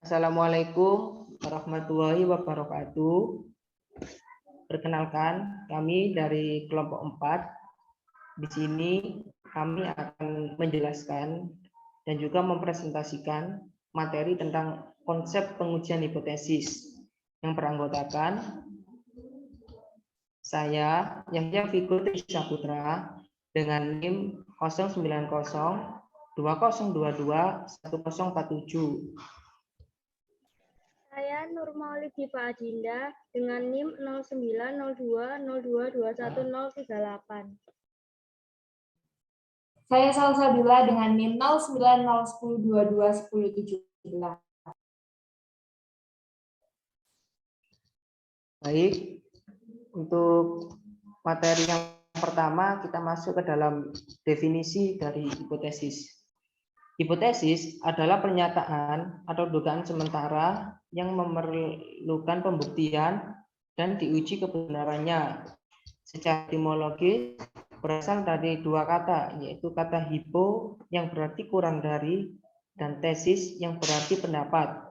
Assalamualaikum warahmatullahi wabarakatuh. Perkenalkan, kami dari kelompok 4. Di sini kami akan menjelaskan dan juga mempresentasikan materi tentang konsep pengujian hipotesis yang beranggotakan saya, Yahya Fikri Saputra, dengan NIM 090 2022 1047. Saya Nur Maulid Diva Adinda dengan NIM 090202211038. Saya Salsabila dengan NIM 0901022117. Baik, untuk materi yang pertama kita masuk ke dalam definisi dari hipotesis. Hipotesis adalah pernyataan atau dugaan sementara yang memerlukan pembuktian dan diuji kebenarannya. Secara etimologis berasal dari dua kata, yaitu kata hipo yang berarti kurang dari dan tesis yang berarti pendapat.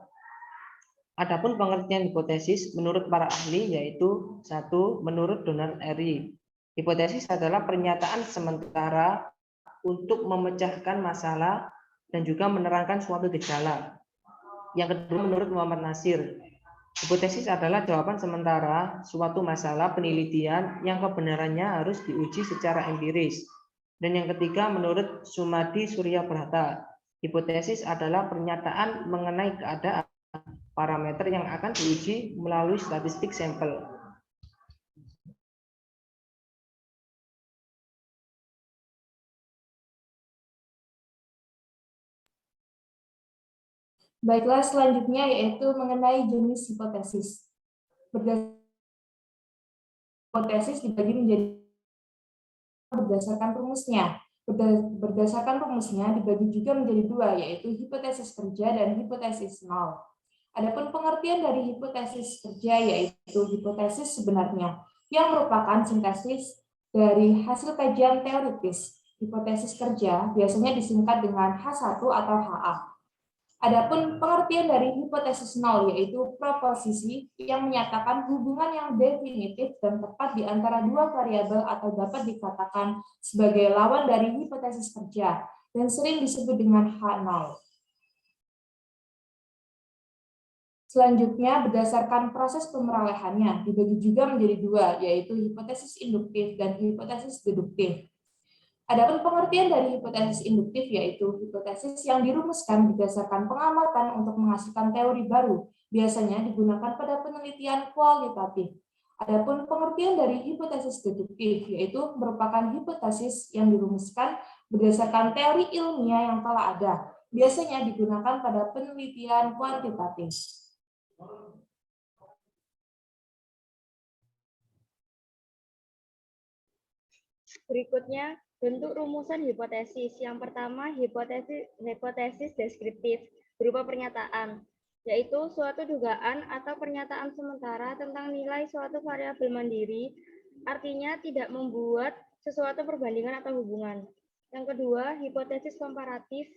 Adapun pengertian hipotesis menurut para ahli yaitu 1. Menurut Donald Airy, hipotesis adalah pernyataan sementara untuk memecahkan masalah dan juga menerangkan suatu gejala. Yang kedua, menurut Muhammad Nasir, hipotesis adalah jawaban sementara suatu masalah penelitian yang kebenarannya harus diuji secara empiris. Dan yang ketiga, menurut Sumadi Surya Brata, hipotesis adalah pernyataan mengenai keadaan parameter yang akan diuji melalui statistik sampel. Baiklah, selanjutnya yaitu mengenai jenis hipotesis. Hipotesis dibagi menjadi berdasarkan rumusnya. Berdasarkan rumusnya dibagi juga menjadi dua, yaitu hipotesis kerja dan hipotesis nol. Adapun pengertian dari hipotesis kerja yaitu hipotesis sebenarnya, yang merupakan sintesis dari hasil kajian teoritis. Hipotesis kerja biasanya disingkat dengan H1 atau HA. Adapun pengertian dari hipotesis nol yaitu proposisi yang menyatakan hubungan yang definitif dan tepat di antara dua variabel atau dapat dikatakan sebagai lawan dari hipotesis kerja dan sering disebut dengan H0. Selanjutnya, berdasarkan proses pemerolehannya dibagi juga menjadi dua, yaitu hipotesis induktif dan hipotesis deduktif. Adapun pengertian dari hipotesis induktif yaitu hipotesis yang dirumuskan berdasarkan pengamatan untuk menghasilkan teori baru, biasanya digunakan pada penelitian kualitatif. Adapun pengertian dari hipotesis deduktif yaitu merupakan hipotesis yang dirumuskan berdasarkan teori ilmiah yang telah ada, biasanya digunakan pada penelitian kuantitatif. Berikutnya, bentuk rumusan hipotesis. Yang pertama, hipotesis deskriptif berupa pernyataan, yaitu suatu dugaan atau pernyataan sementara tentang nilai suatu variabel mandiri, artinya tidak membuat sesuatu perbandingan atau hubungan. Yang kedua, hipotesis komparatif,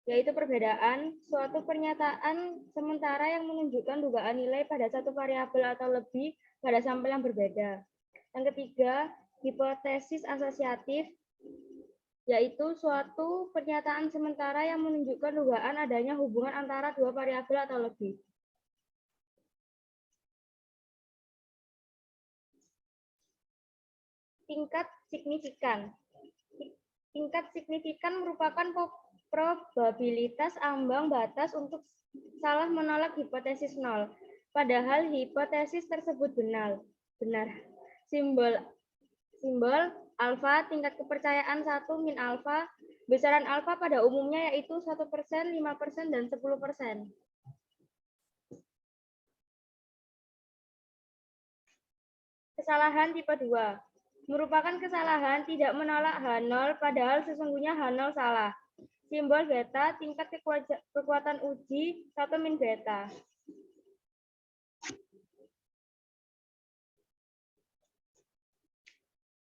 yaitu perbedaan suatu pernyataan sementara yang menunjukkan dugaan nilai pada satu variabel atau lebih pada sampel yang berbeda. Yang ketiga, hipotesis asosiatif, yaitu suatu pernyataan sementara yang menunjukkan dugaan adanya hubungan antara dua variabel atau lebih. Tingkat signifikan. Tingkat signifikan merupakan probabilitas ambang batas untuk salah menolak hipotesis nol, padahal hipotesis tersebut benar. Simbol alfa, tingkat kepercayaan 1 min alfa, besaran alfa pada umumnya yaitu 1%, 5%, dan 10%. Kesalahan tipe 2 merupakan kesalahan tidak menolak H0 padahal sesungguhnya H0 salah. Simbol beta, tingkat kekuatan uji 1 min beta.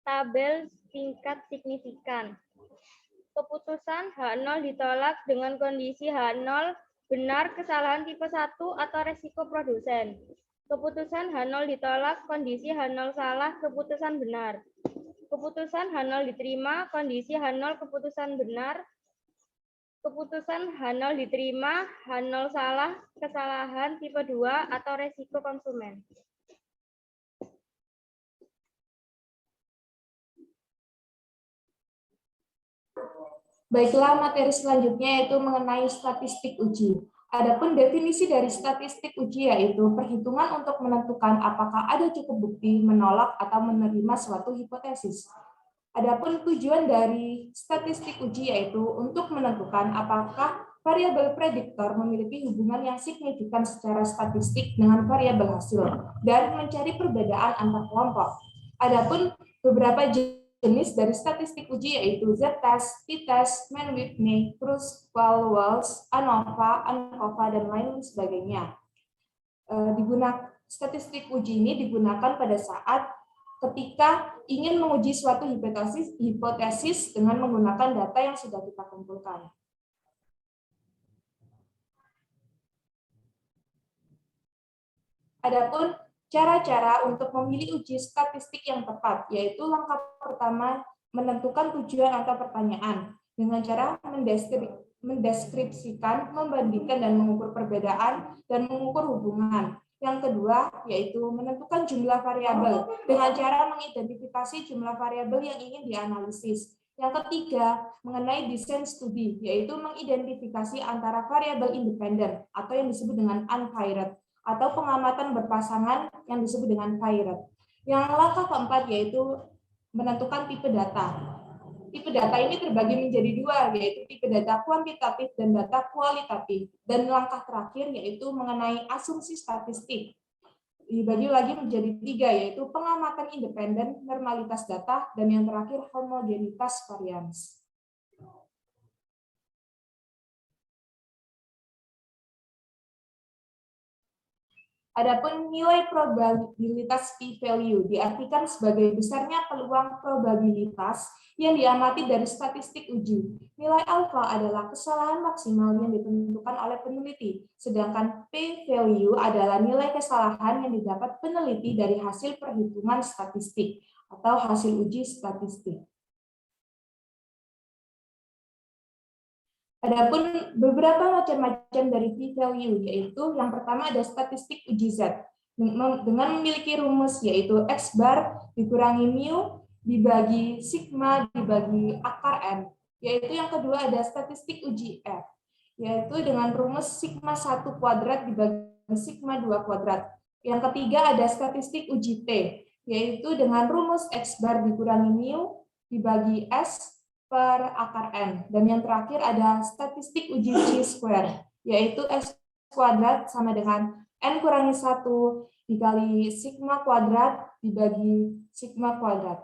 Tabel tingkat signifikan. Keputusan H0 ditolak dengan kondisi H0 Benar kesalahan tipe 1 atau resiko produsen. Keputusan H0 ditolak, kondisi H0 salah, keputusan benar. Keputusan H0 diterima, kondisi H0 keputusan benar. Keputusan H0 diterima, H0 salah, kesalahan tipe 2 atau resiko konsumen. Baiklah, materi selanjutnya yaitu mengenai statistik uji. Adapun definisi dari statistik uji yaitu perhitungan untuk menentukan apakah ada cukup bukti menolak atau menerima suatu hipotesis. Adapun tujuan dari statistik uji yaitu untuk menentukan apakah variabel prediktor memiliki hubungan yang signifikan secara statistik dengan variabel hasil dan mencari perbedaan antar kelompok. Adapun beberapa jenis dari statistik uji yaitu Z-test, T-test, Mann-Whitney, Kruskal-Walsh, ANOVA, dan lain sebagainya. Statistik uji ini digunakan pada saat ketika ingin menguji suatu hipotesis dengan menggunakan data yang sudah kita kumpulkan. Adapun cara-cara untuk memilih uji statistik yang tepat, yaitu langkah pertama menentukan tujuan atau pertanyaan dengan cara mendeskripsikan, membandingkan, dan mengukur perbedaan dan mengukur hubungan. Yang kedua, yaitu menentukan jumlah variabel dengan cara mengidentifikasi jumlah variabel yang ingin dianalisis. Yang ketiga, mengenai desain studi, yaitu mengidentifikasi antara variabel independen atau yang disebut dengan unpaired atau pengamatan berpasangan yang disebut dengan paired. Yang langkah keempat yaitu menentukan tipe data. Tipe data ini terbagi menjadi dua, yaitu tipe data kuantitatif dan data kualitatif. Dan langkah terakhir yaitu mengenai asumsi statistik. Dibagi lagi menjadi tiga, yaitu pengamatan independen, normalitas data, dan yang terakhir homogenitas varians. Adapun nilai probabilitas p-value diartikan sebagai besarnya peluang probabilitas yang diamati dari statistik uji. Nilai alfa adalah kesalahan maksimal yang ditentukan oleh peneliti, sedangkan p-value adalah nilai kesalahan yang didapat peneliti dari hasil perhitungan statistik atau hasil uji statistik. Adapun beberapa macam-macam dari p-value, yaitu yang pertama ada statistik uji Z dengan memiliki rumus yaitu X bar dikurangi mu dibagi sigma dibagi akar N. Yaitu yang kedua ada statistik uji F, yaitu dengan rumus sigma 1 kuadrat dibagi sigma 2 kuadrat. Yang ketiga ada statistik uji T, yaitu dengan rumus X bar dikurangi mu dibagi S per akar N. Dan yang terakhir ada statistik uji chi-square, yaitu S kuadrat sama dengan N kurangi 1 dikali sigma kuadrat dibagi sigma kuadrat.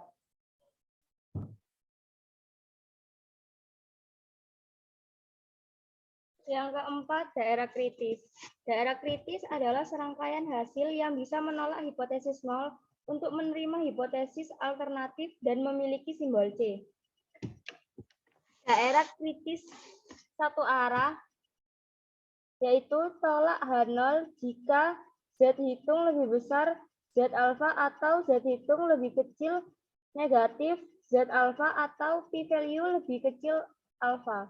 Yang keempat, daerah kritis. Daerah kritis adalah serangkaian hasil yang bisa menolak hipotesis nol untuk menerima hipotesis alternatif dan memiliki simbol C. Daerah kritis satu arah yaitu tolak H0 jika Z hitung lebih besar Z alfa atau Z hitung lebih kecil negatif Z alfa atau p-value lebih kecil alfa.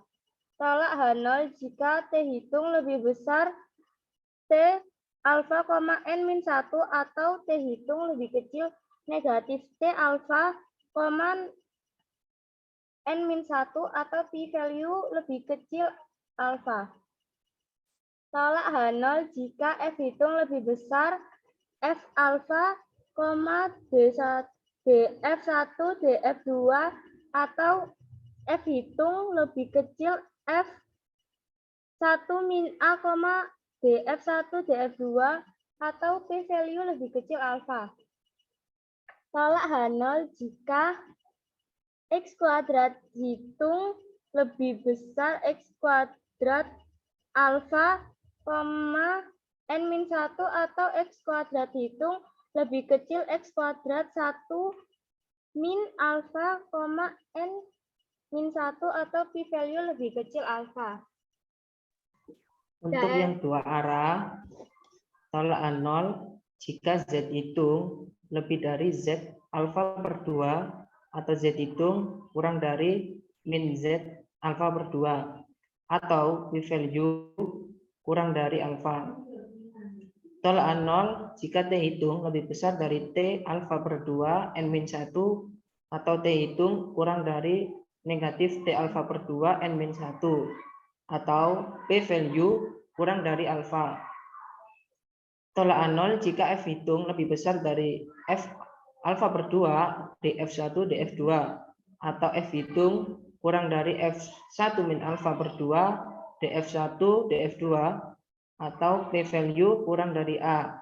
Tolak H0 jika T hitung lebih besar T alfa, N-1 atau T hitung lebih kecil negatif T alfa, N-1 atau p-value lebih kecil alfa. Tolak H0 jika F hitung lebih besar F alfa, DF1, DF2 atau F hitung lebih kecil F1 min A, DF1, DF2 atau p-value lebih kecil alfa. Tolak H0 jika X kuadrat hitung lebih besar X kuadrat alfa, N-1 atau X kuadrat hitung lebih kecil X kuadrat 1 min alfa, N-1 atau p-value lebih kecil alfa. Untuk Dan- yang dua arah, tolak 0 jika Z hitung lebih dari Z alfa per 2 atau Z hitung kurang dari min Z alfa per 2 atau P value kurang dari alfa. Tolak 0 jika T hitung lebih besar dari T alfa per 2 N-1 atau T hitung kurang dari negatif T alfa per 2 N-1 atau P value kurang dari alfa. Tolak 0 jika F hitung lebih besar dari F alfa per 2 df1 df2 atau F hitung kurang dari F1 min alfa per 2 df1 df2 atau P value kurang dari A.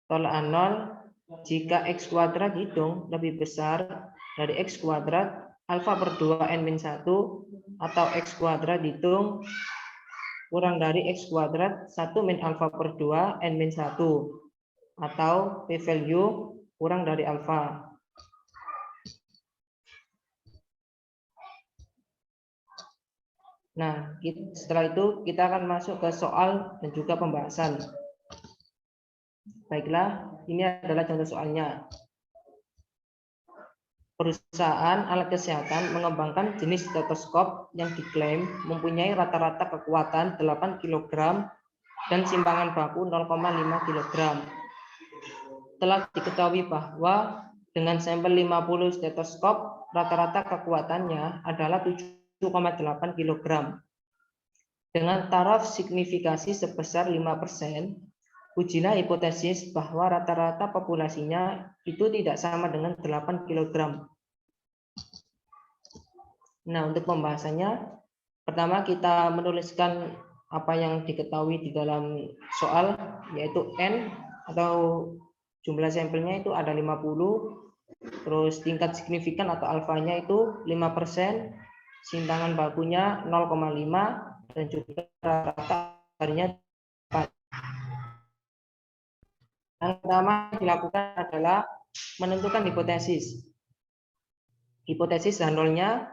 Tolak 0 jika X kuadrat hitung lebih besar dari X kuadrat alfa per 2 N-1 atau X kuadrat hitung kurang dari X kuadrat 1 min alfa per 2 N-1 atau P value kurang dari alfa. Nah, setelah itu kita akan masuk ke soal dan juga pembahasan. Baiklah, ini adalah contoh soalnya. Perusahaan alat kesehatan mengembangkan jenis stetoskop yang diklaim mempunyai rata-rata kekuatan 8 kg dan simpangan baku 0,5 kg. Telah diketahui bahwa dengan sampel 50 stetoskop, rata-rata kekuatannya adalah 7,8 kg. Dengan taraf signifikasi sebesar 5%, ujilah hipotesis bahwa rata-rata populasinya itu tidak sama dengan 8 kg. Nah, untuk pembahasannya, pertama kita menuliskan apa yang diketahui di dalam soal, yaitu N atau jumlah sampelnya itu ada 50, terus tingkat signifikan atau alfanya itu 5%, simpangan bakunya 0,5, dan juga rata-ratanya. Yang pertama dilakukan adalah menentukan hipotesis. Hipotesis H0-nya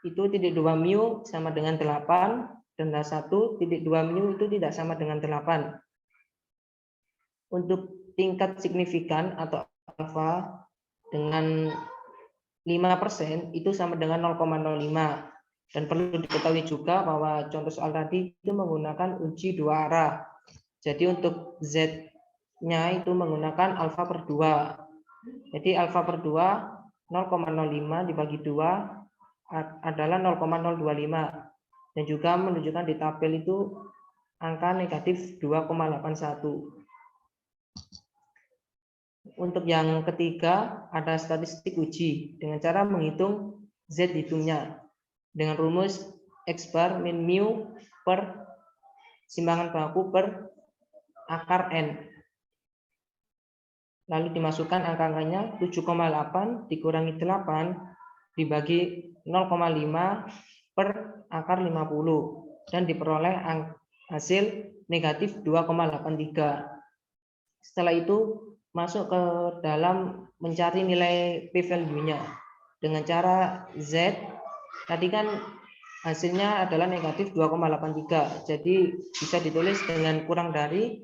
itu titik 2 mu sama dengan 8 dan H1 titik 2 mu itu tidak sama dengan 8. Untuk tingkat signifikan atau alfa dengan 5% itu sama dengan 0,05. Dan perlu diketahui juga bahwa contoh soal tadi itu menggunakan uji dua arah. Jadi untuk Z-nya itu menggunakan alfa per 2. Jadi alfa per 2 0,05 dibagi 2 adalah 0,025. Dan juga menunjukkan di tabel itu angka negatif 2,81. Untuk yang ketiga ada statistik uji dengan cara menghitung Z hitungnya dengan rumus X bar min mu per simpangan baku per akar N. Lalu dimasukkan angka-angkanya 7,8 dikurangi 8 dibagi 0,5 per akar 50 dan diperoleh hasil negatif 2,83. Setelah itu masuk ke dalam mencari nilai P value-nya dengan cara Z tadi kan hasilnya adalah negatif 2,83, jadi bisa ditulis dengan kurang dari,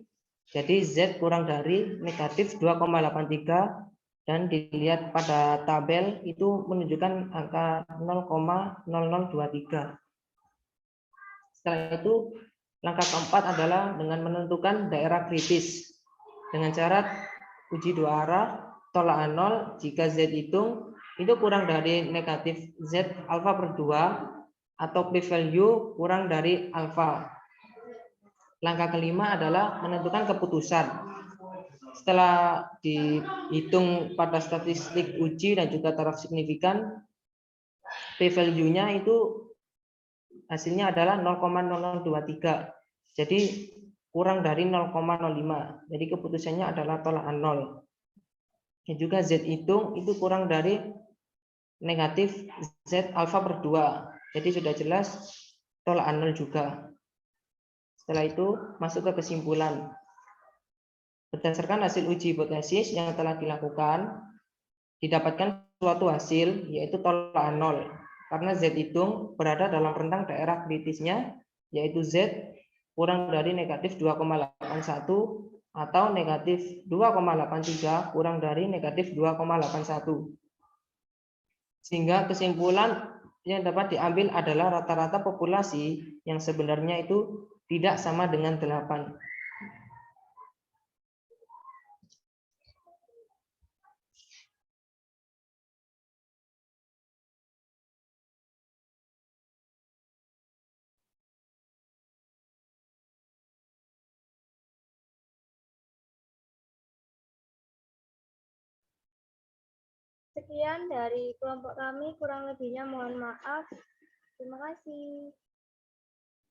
jadi Z kurang dari negatif 2,83 dan dilihat pada tabel itu menunjukkan angka 0,0023. Setelah itu langkah keempat adalah dengan menentukan daerah kritis dengan cara uji dua arah tolak 0 jika Z hitung itu kurang dari negatif Z alfa per 2 atau P value kurang dari alfa. Langkah kelima adalah menentukan keputusan. Setelah dihitung pada statistik uji dan juga taraf signifikan, P value-nya itu hasilnya adalah 0,0023. Jadi kurang dari 0,05. Jadi keputusannya adalah tolak 0. Dan juga Z hitung itu kurang dari negatif Z alfa per 2. Jadi sudah jelas tolak 0 juga. Setelah itu masuk ke kesimpulan. Berdasarkan hasil uji hipotesis yang telah dilakukan, didapatkan suatu hasil yaitu tolak 0. Karena Z hitung berada dalam rentang daerah kritisnya yaitu Z kurang dari negatif 2,81 atau negatif 2,83 kurang dari negatif 2,81. Sehingga kesimpulan yang dapat diambil adalah rata-rata populasi yang sebenarnya itu tidak sama dengan 8. Sekian dari kelompok kami, kurang lebihnya mohon maaf. Terima kasih.